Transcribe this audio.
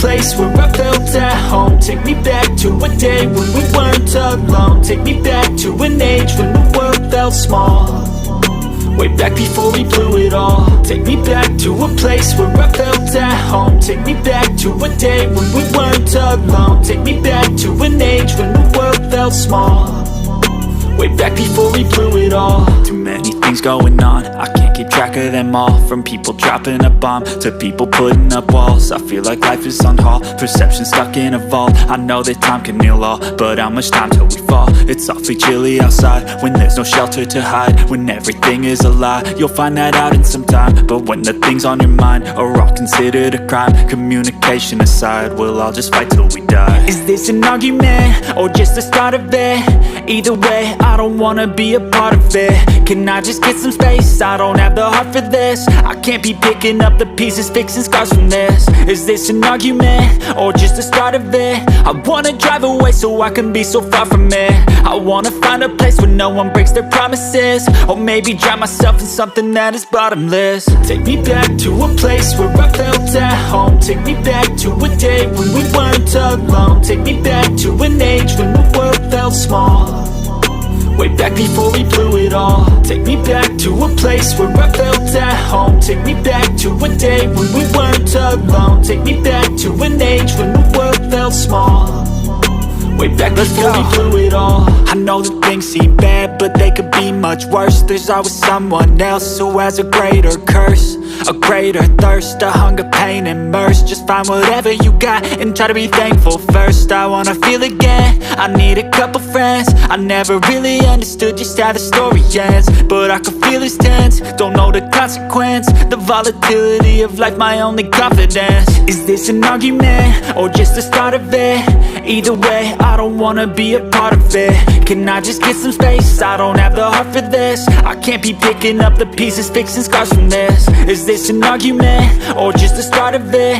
place where I felt at home. Take me back to a day when we weren't alone. Take me back to an age when the world felt small, way back before we blew it all. Take me back to a place where I felt at home. Take me back to a day when we weren't alone. Take me back to an age when the world felt small, way back before we blew it all. Too many things going on, I can't keep track of them all. From people dropping a bomb to people putting up walls. I feel like life is on hold, perception stuck in a vault. I know that time can heal all, but how much time till we fall? It's awfully chilly outside when there's no shelter to hide. When everything is a lie, you'll find that out in some time. But when the things on your mind are all considered a crime, communication aside, we'll all just fight till we die. Is this an argument or just the start of it? Either way, I don't wanna be a part of it. Can I just get some space? I don't have the heart for this. I can't be picking up the pieces, fixing scars from this. Is this an argument or just the start of it? I wanna drive away so I can be so far from it. I wanna find a place where no one breaks their promises, or maybe drown myself in something that is bottomless. Take me back to a place where I felt at home. Take me back to a day when we weren't alone. Take me back to an age when the world felt small, way back before we blew it all. Take me back to a place where I felt at home. Take me back to a day when we weren't alone. Take me back to an age when the world felt small, way back before we blew it all. I know that things seem bad, but they could be much worse. There's always someone else who has a greater curse, a greater thirst, a hunger, pain, and mercy. Just find whatever you got and try to be thankful first. I wanna feel again, I need a couple friends. I never really understood just how the story ends, but I can feel it's tense, don't know the consequence. The volatility of life, my only confidence. Is this an argument or just the start of it? Either way, I don't wanna be a part of it. Can I just get some space? I don't have the heart for this. I can't be picking up the pieces, fixing scars from this. Is this an argument or just the start of it?